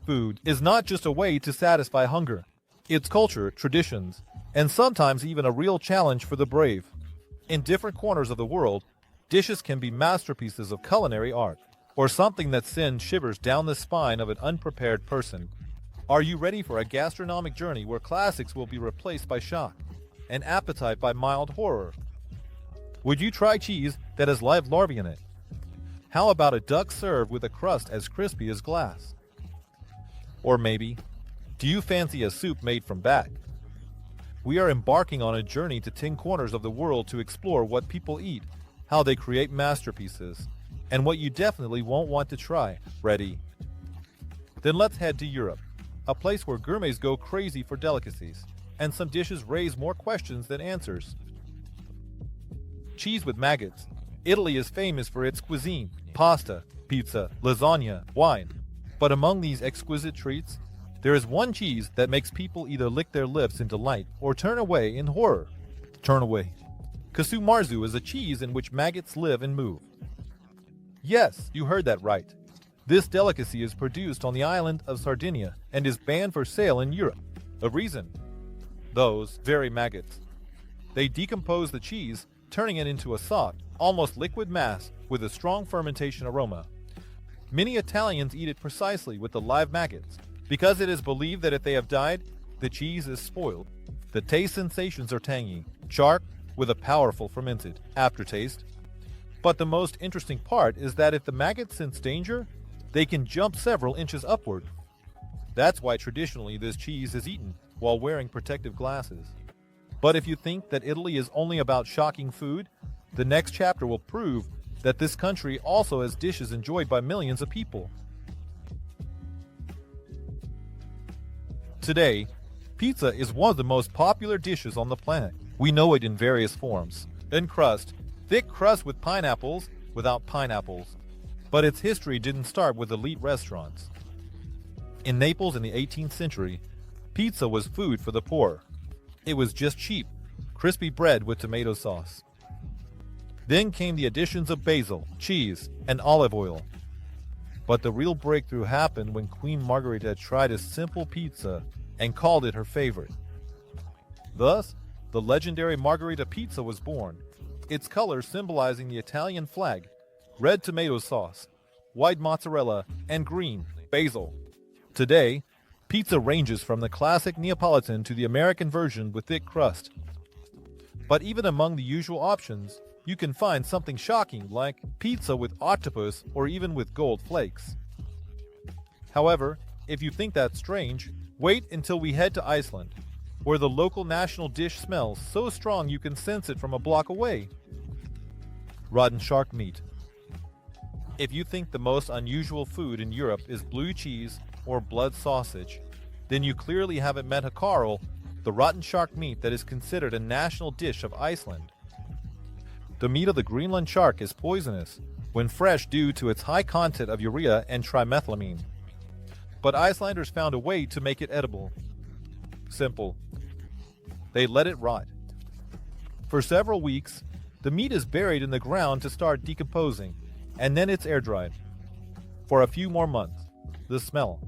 Food is not just a way to satisfy hunger. It's culture, traditions, and sometimes even a real challenge for the brave. In different corners of the world, dishes can be masterpieces of culinary art, or something that sends shivers down the spine of an unprepared person. Are you ready for a gastronomic journey where classics will be replaced by shock, and appetite by mild horror? Would you try cheese that has live larvae in it? How about a duck served with a crust as crispy as glass? Or maybe, do you fancy a soup made from bat? We are embarking on a journey to 10 corners of the world to explore what people eat, how they create masterpieces, and what you definitely won't want to try. Ready? Then let's head to Europe, a place where gourmets go crazy for delicacies, and some dishes raise more questions than answers. Cheese with maggots. Italy is famous for its cuisine: pasta, pizza, lasagna, wine. But among these exquisite treats, there is one cheese that makes people either lick their lips in delight or turn away in horror. Turn away. Casu marzu is a cheese in which maggots live and move. Yes, you heard that right. This delicacy is produced on the island of Sardinia and is banned for sale in Europe. A reason? Those very maggots. They decompose the cheese, turning it into a soft, almost liquid mass with a strong fermentation aroma. Many Italians eat it precisely with the live maggots, because it is believed that if they have died, the cheese is spoiled. The taste sensations are tangy, sharp, with a powerful fermented aftertaste. But the most interesting part is that if the maggots sense danger, they can jump several inches upward. That's why traditionally this cheese is eaten while wearing protective glasses. But if you think that Italy is only about shocking food, the next chapter will prove that this country also has dishes enjoyed by millions of people. Today, pizza is one of the most popular dishes on the planet. We know it in various forms. In crust, thick crust with pineapples, without pineapples. But its history didn't start with elite restaurants. In Naples in the 18th century, pizza was food for the poor. It was just cheap, crispy bread with tomato sauce. Then came the additions of basil, cheese, and olive oil. But the real breakthrough happened when Queen Margherita tried a simple pizza and called it her favorite. Thus, the legendary Margherita pizza was born, its color symbolizing the Italian flag: red tomato sauce, white mozzarella, and green basil. Today, pizza ranges from the classic Neapolitan to the American version with thick crust. But even among the usual options, you can find something shocking like pizza with octopus or even with gold flakes. However, if you think that's strange, wait until we head to Iceland, where the local national dish smells so strong you can sense it from a block away. Rotten shark meat. If you think the most unusual food in Europe is blue cheese or blood sausage, then you clearly haven't met Hakarl, the rotten shark meat that is considered a national dish of Iceland. The meat of the Greenland shark is poisonous when fresh due to its high content of urea and trimethylamine. But Icelanders found a way to make it edible. Simple. They let it rot. For several weeks, the meat is buried in the ground to start decomposing, and then it's air-dried. For a few more months. The smell.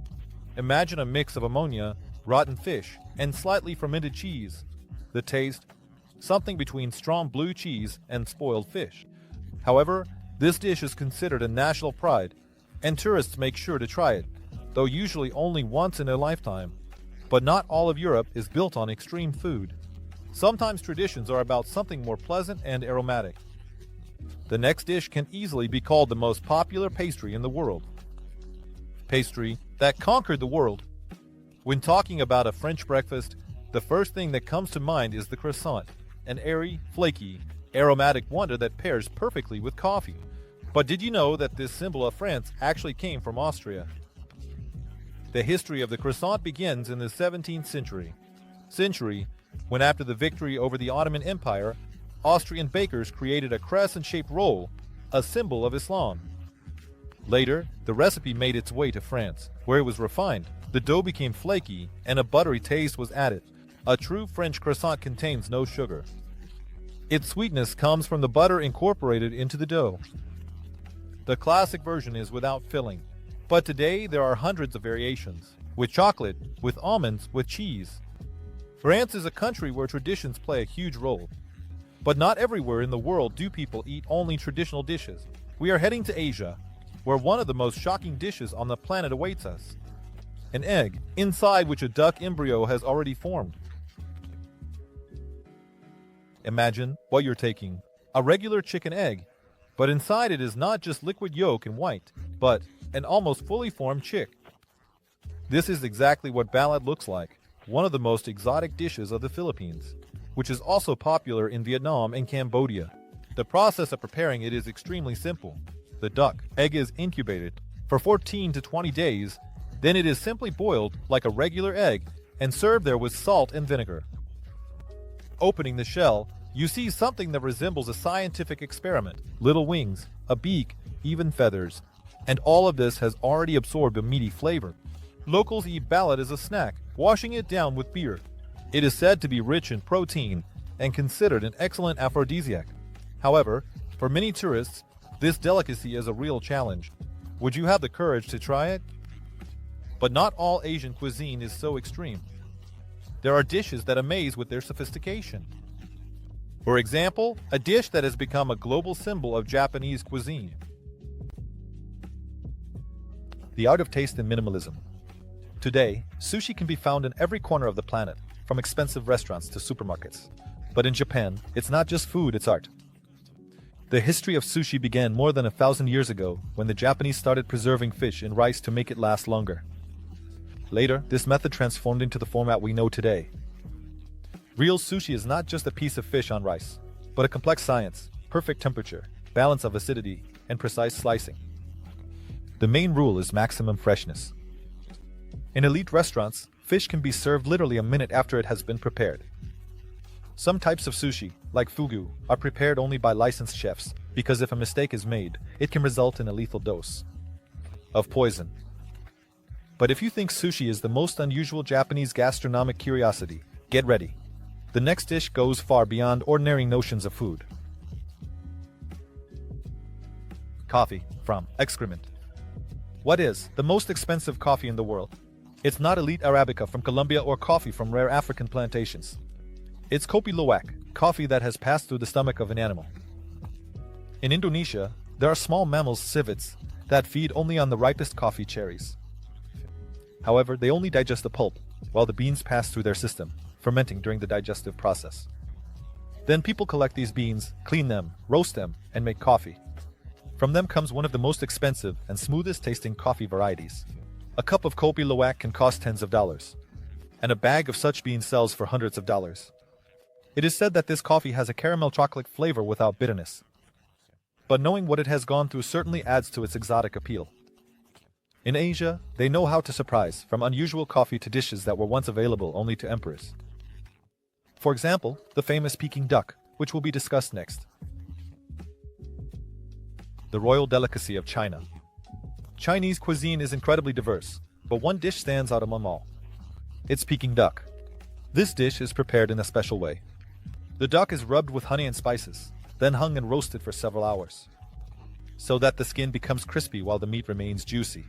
Imagine a mix of ammonia, rotten fish, and slightly fermented cheese. The taste. Something between strong blue cheese and spoiled fish. However, this dish is considered a national pride, and tourists make sure to try it, though usually only once in a lifetime. But not all of Europe is built on extreme food. Sometimes traditions are about something more pleasant and aromatic. The next dish can easily be called the most popular pastry in the world. Pastry that conquered the world. When talking about a French breakfast, the first thing that comes to mind is the croissant, an airy, flaky, aromatic wonder that pairs perfectly with coffee. But did you know that this symbol of France actually came from Austria? The history of the croissant begins in the 17th century, when after the victory over the Ottoman Empire, Austrian bakers created a crescent-shaped roll, a symbol of Islam. Later, the recipe made its way to France, where it was refined. The dough became flaky, and a buttery taste was added. A true French croissant contains no sugar. Its sweetness comes from the butter incorporated into the dough. The classic version is without filling, But today there are hundreds of variations, with chocolate, with almonds, with cheese. France is a country where traditions play a huge role. But not everywhere in the world do people eat only traditional dishes. We are heading to Asia, where one of the most shocking dishes on the planet awaits us. An egg, inside which a duck embryo has already formed. Imagine what you're taking, a regular chicken egg, but inside it is not just liquid yolk and white, but an almost fully formed chick. This is exactly what balat looks like, one of the most exotic dishes of the Philippines, which is also popular in Vietnam and Cambodia. The process of preparing it is extremely simple. The duck egg is incubated for 14 to 20 days, then it is simply boiled like a regular egg and served there with salt and vinegar. Opening the shell, you see something that resembles a scientific experiment. Little wings, a beak, even feathers. And all of this has already absorbed a meaty flavor. Locals eat balat as a snack, washing it down with beer. It is said to be rich in protein and considered an excellent aphrodisiac. However, for many tourists, this delicacy is a real challenge. Would you have the courage to try it? But not all Asian cuisine is so extreme. There are dishes that amaze with their sophistication. For example, a dish that has become a global symbol of Japanese cuisine. The art of taste and minimalism. Today, sushi can be found in every corner of the planet, from expensive restaurants to supermarkets. But in Japan, it's not just food, it's art. The history of sushi began more than 1,000 years ago when the Japanese started preserving fish in rice to make it last longer. Later, this method transformed into the format we know today. Real sushi is not just a piece of fish on rice, but a complex science, perfect temperature, balance of acidity, and precise slicing. The main rule is maximum freshness. In elite restaurants, fish can be served literally a minute after it has been prepared. Some types of sushi, like fugu, are prepared only by licensed chefs, because if a mistake is made, it can result in a lethal dose of poison. But if you think sushi is the most unusual Japanese gastronomic curiosity, get ready. The next dish goes far beyond ordinary notions of food. Coffee from excrement. What is the most expensive coffee in the world? It's not elite Arabica from Colombia or coffee from rare African plantations. It's kopi luwak, coffee that has passed through the stomach of an animal. In Indonesia, there are small mammals, civets, that feed only on the ripest coffee cherries. However, they only digest the pulp, while the beans pass through their system, fermenting during the digestive process. Then people collect these beans, clean them, roast them, and make coffee. From them comes one of the most expensive and smoothest tasting coffee varieties. A cup of kopi luwak can cost tens of dollars, and a bag of such beans sells for hundreds of dollars. It is said that this coffee has a caramel chocolate flavor without bitterness. But knowing what it has gone through certainly adds to its exotic appeal. In Asia, they know how to surprise, from unusual coffee to dishes that were once available only to emperors. For example, the famous Peking duck, which will be discussed next. The royal delicacy of China. Chinese cuisine is incredibly diverse, but one dish stands out among all. It's Peking duck. This dish is prepared in a special way. The duck is rubbed with honey and spices, then hung and roasted for several hours, so that the skin becomes crispy while the meat remains juicy.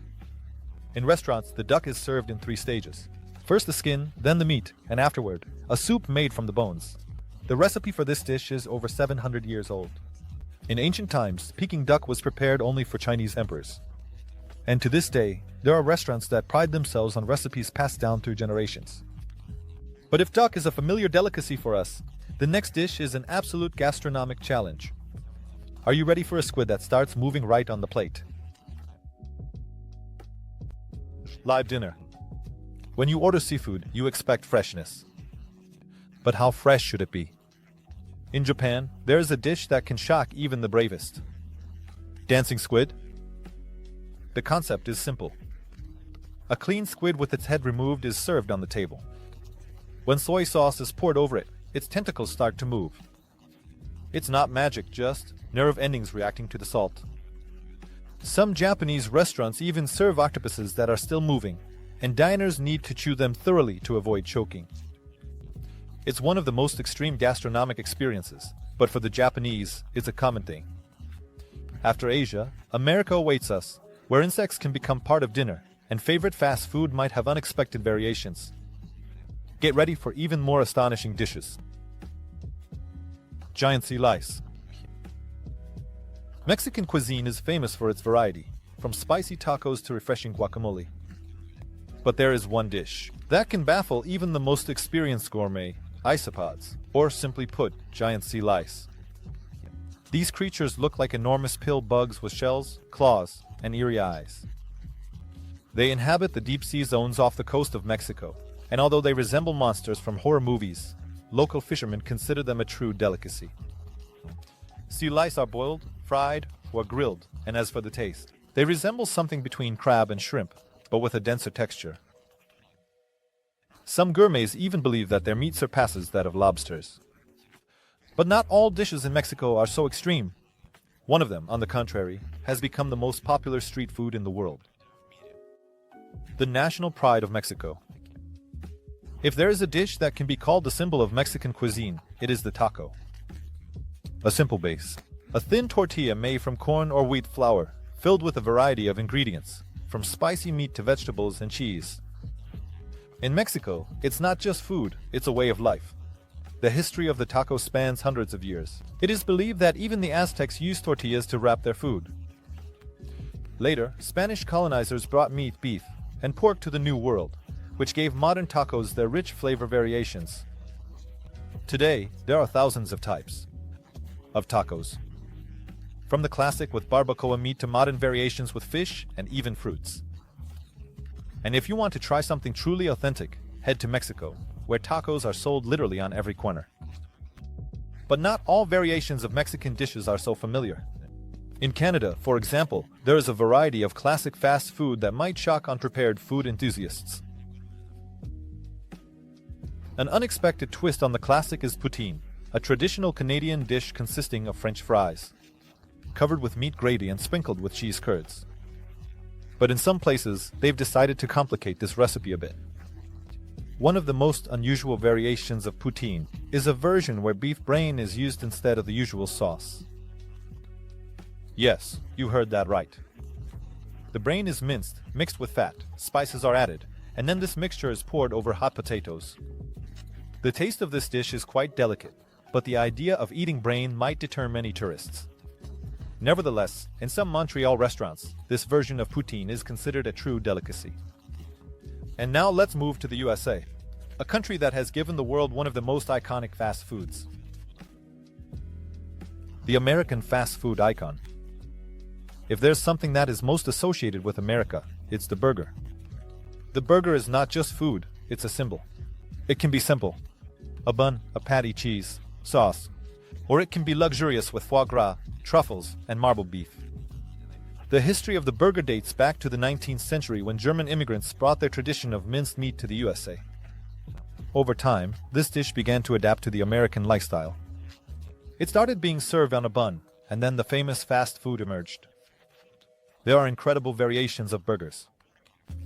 In restaurants, the duck is served in 3 stages. First the skin, then the meat, and afterward, a soup made from the bones. The recipe for this dish is over 700 years old. In ancient times, Peking duck was prepared only for Chinese emperors. And to this day, there are restaurants that pride themselves on recipes passed down through generations. But if duck is a familiar delicacy for us, the next dish is an absolute gastronomic challenge. Are you ready for a squid that starts moving right on the plate? Live dinner. When you order seafood, you expect freshness. But how fresh should it be? In Japan, there is a dish that can shock even the bravest. Dancing squid? The concept is simple. A clean squid with its head removed is served on the table. When soy sauce is poured over it, its tentacles start to move. It's not magic, just nerve endings reacting to the salt. Some Japanese restaurants even serve octopuses that are still moving, and diners need to chew them thoroughly to avoid choking. It's one of the most extreme gastronomic experiences, but for the Japanese, it's a common thing. After Asia, America awaits us, where insects can become part of dinner, and favorite fast food might have unexpected variations. Get ready for even more astonishing dishes. Giant sea lice. Mexican cuisine is famous for its variety, from spicy tacos to refreshing guacamole. But there is one dish that can baffle even the most experienced gourmet: isopods, or simply put, giant sea lice. These creatures look like enormous pill bugs with shells, claws, and eerie eyes. They inhabit the deep sea zones off the coast of Mexico, and although they resemble monsters from horror movies, local fishermen consider them a true delicacy. Sea lice are boiled, fried, or grilled, and as for the taste, they resemble something between crab and shrimp, but with a denser texture. Some gourmets even believe that their meat surpasses that of lobsters. But not all dishes in Mexico are so extreme. One of them, on the contrary, has become the most popular street food in the world. The national pride of Mexico. If there is a dish that can be called the symbol of Mexican cuisine, it is the taco. A simple base, a thin tortilla made from corn or wheat flour, filled with a variety of ingredients, from spicy meat to vegetables and cheese. In Mexico, it's not just food, it's a way of life. The history of the taco spans hundreds of years. It is believed that even the Aztecs used tortillas to wrap their food. Later, Spanish colonizers brought meat, beef, and pork to the New World, which gave modern tacos their rich flavor variations. Today, there are thousands of types of tacos, from the classic with barbacoa meat to modern variations with fish and even fruits. And if you want to try something truly authentic, head to Mexico, where tacos are sold literally on every corner. But not all variations of Mexican dishes are so familiar. In Canada, for example, there is a variety of classic fast food that might shock unprepared food enthusiasts. An unexpected twist on the classic is poutine, a traditional Canadian dish consisting of French fries, covered with meat gravy and sprinkled with cheese curds. But in some places, they've decided to complicate this recipe a bit. One of the most unusual variations of poutine is a version where beef brain is used instead of the usual sauce. Yes, you heard that right. The brain is minced, mixed with fat, spices are added, and then this mixture is poured over hot potatoes. The taste of this dish is quite delicate, but the idea of eating brain might deter many tourists. Nevertheless, in some Montreal restaurants, this version of poutine is considered a true delicacy. And now let's move to the USA, a country that has given the world one of the most iconic fast foods. The American fast food icon. If there's something that is most associated with America, it's the burger. The burger is not just food, it's a symbol. It can be simple: a bun, a patty, cheese, sauce, or it can be luxurious with foie gras, truffles, and marbled beef. The history of the burger dates back to the 19th century when German immigrants brought their tradition of minced meat to the USA. Over time, this dish began to adapt to the American lifestyle. It started being served on a bun, and then the famous fast food emerged. There are incredible variations of burgers.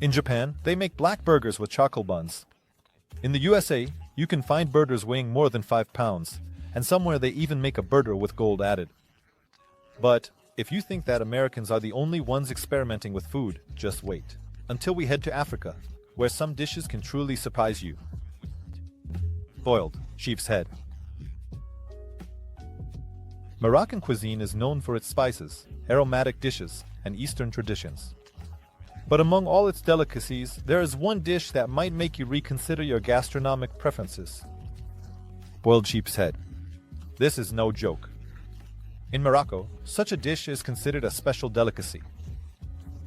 In Japan, they make black burgers with charcoal buns. In the USA, you can find burgers weighing more than 5 pounds, and somewhere they even make a burger with gold added. But if you think that Americans are the only ones experimenting with food, just wait until we head to Africa, where some dishes can truly surprise you. Boiled sheep's head. Moroccan cuisine is known for its spices, aromatic dishes, and Eastern traditions. But among all its delicacies, there is one dish that might make you reconsider your gastronomic preferences. Boiled sheep's head. This is no joke. In Morocco, such a dish is considered a special delicacy.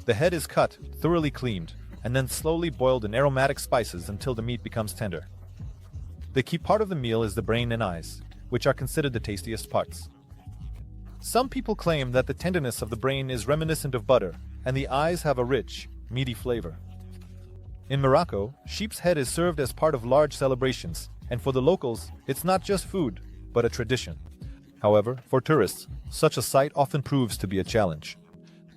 The head is cut, thoroughly cleaned, and then slowly boiled in aromatic spices until the meat becomes tender. The key part of the meal is the brain and eyes, which are considered the tastiest parts. Some people claim that the tenderness of the brain is reminiscent of butter, and the eyes have a rich, meaty flavor. In Morocco, sheep's head is served as part of large celebrations, and for the locals, it's not just food, but a tradition. However, for tourists, such a sight often proves to be a challenge.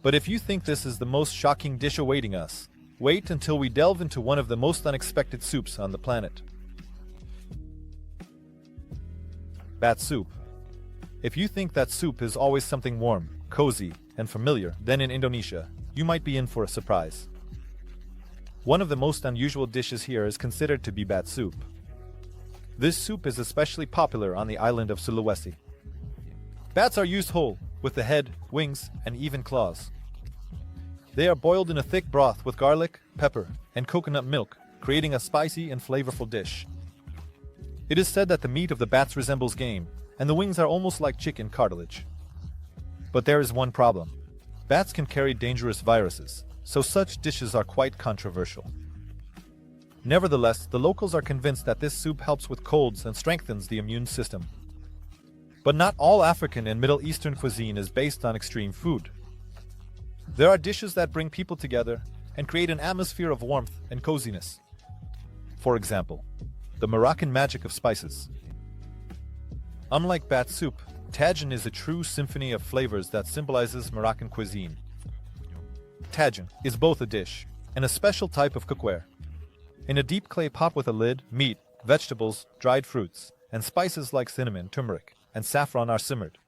But if you think this is the most shocking dish awaiting us, wait until we delve into one of the most unexpected soups on the planet. Bat soup. If you think that soup is always something warm, cozy, and familiar, then in Indonesia, you might be in for a surprise. One of the most unusual dishes here is considered to be bat soup. This soup is especially popular on the island of Sulawesi. Bats are used whole, with the head, wings, and even claws. They are boiled in a thick broth with garlic, pepper, and coconut milk, creating a spicy and flavorful dish. It is said that the meat of the bats resembles game, and the wings are almost like chicken cartilage. But there is one problem. Bats can carry dangerous viruses, so such dishes are quite controversial. Nevertheless, the locals are convinced that this soup helps with colds and strengthens the immune system. But not all African and Middle Eastern cuisine is based on extreme food. There are dishes that bring people together and create an atmosphere of warmth and coziness. For example, the Moroccan magic of spices. Unlike bat soup, tagine is a true symphony of flavors that symbolizes Moroccan cuisine. Tagine is both a dish and a special type of cookware. In a deep clay pot with a lid, meat, vegetables, dried fruits, and spices like cinnamon, turmeric, and saffron are simmered.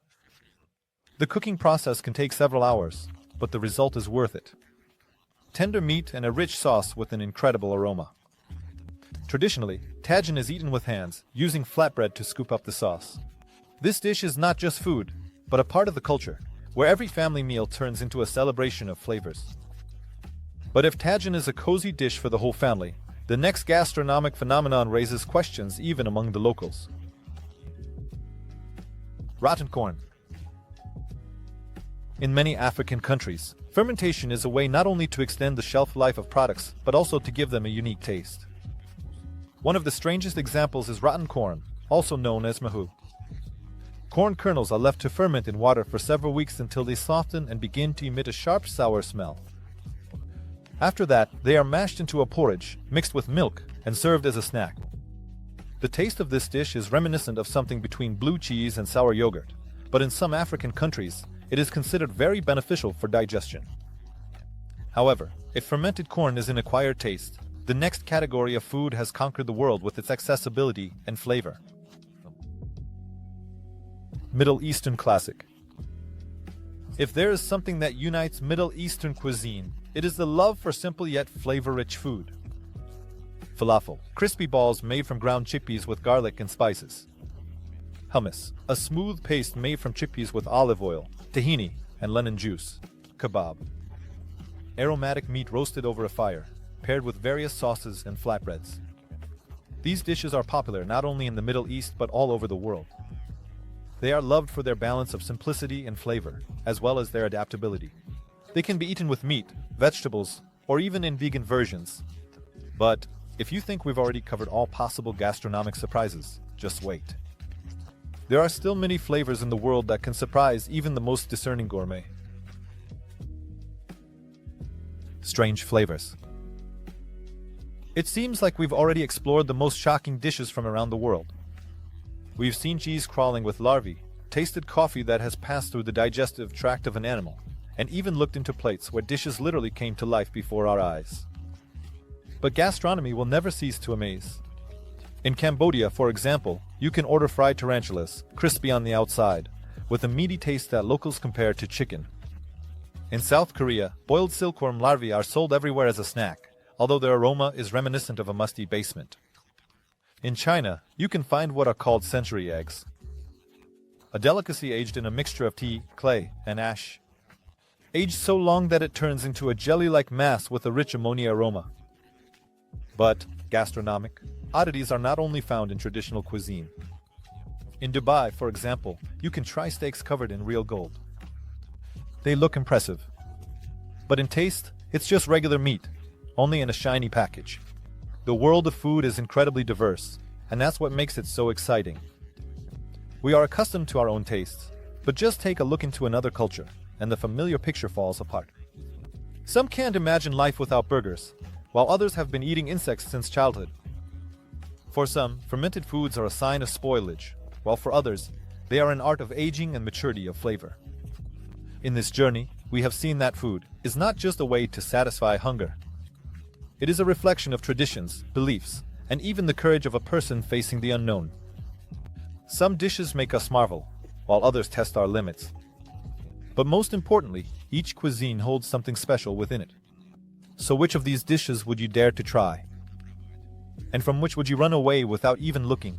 The cooking process can take several hours, but the result is worth it. Tender meat and a rich sauce with an incredible aroma. Traditionally, tagine is eaten with hands, using flatbread to scoop up the sauce. This dish is not just food, but a part of the culture, where every family meal turns into a celebration of flavors. But if tagine is a cozy dish for the whole family, the next gastronomic phenomenon raises questions even among the locals. Rotten corn. In many African countries, fermentation is a way not only to extend the shelf life of products, but also to give them a unique taste. One of the strangest examples is rotten corn, also known as mahu. Corn kernels are left to ferment in water for several weeks until they soften and begin to emit a sharp, sour smell. After that, they are mashed into a porridge, mixed with milk, and served as a snack. The taste of this dish is reminiscent of something between blue cheese and sour yogurt, but in some African countries, it is considered very beneficial for digestion. However, if fermented corn is an acquired taste, the next category of food has conquered the world with its accessibility and flavor. Middle Eastern classic. If there is something that unites Middle Eastern cuisine, it is the love for simple yet flavor-rich food. Falafel, crispy balls made from ground chickpeas with garlic and spices. Hummus, a smooth paste made from chickpeas with olive oil, tahini, and lemon juice. Kebab, aromatic meat roasted over a fire, paired with various sauces and flatbreads. These dishes are popular not only in the Middle East but all over the world. They are loved for their balance of simplicity and flavor, as well as their adaptability. They can be eaten with meat, vegetables, or even in vegan versions. But if you think we've already covered all possible gastronomic surprises, just wait. There are still many flavors in the world that can surprise even the most discerning gourmet. Strange flavors. It seems like we've already explored the most shocking dishes from around the world. We've seen cheese crawling with larvae, tasted coffee that has passed through the digestive tract of an animal, and even looked into plates where dishes literally came to life before our eyes. But gastronomy will never cease to amaze. In Cambodia, for example, you can order fried tarantulas, crispy on the outside, with a meaty taste that locals compare to chicken. In South Korea, boiled silkworm larvae are sold everywhere as a snack, although their aroma is reminiscent of a musty basement. In China, you can find what are called century eggs, a delicacy aged in a mixture of tea, clay, and ash. Aged so long that it turns into a jelly-like mass with a rich ammonia aroma. But gastronomic oddities are not only found in traditional cuisine. In Dubai, for example, you can try steaks covered in real gold. They look impressive. But in taste, it's just regular meat, only in a shiny package. The world of food is incredibly diverse, and that's what makes it so exciting. We are accustomed to our own tastes, but just take a look into another culture, and the familiar picture falls apart. Some can't imagine life without burgers, while others have been eating insects since childhood. For some, fermented foods are a sign of spoilage, while for others, they are an art of aging and maturity of flavor. In this journey, we have seen that food is not just a way to satisfy hunger. It is a reflection of traditions, beliefs, and even the courage of a person facing the unknown. Some dishes make us marvel, while others test our limits. But most importantly, Each cuisine holds something special within it. So which of these dishes would you dare to try? And from which would you run away without even looking?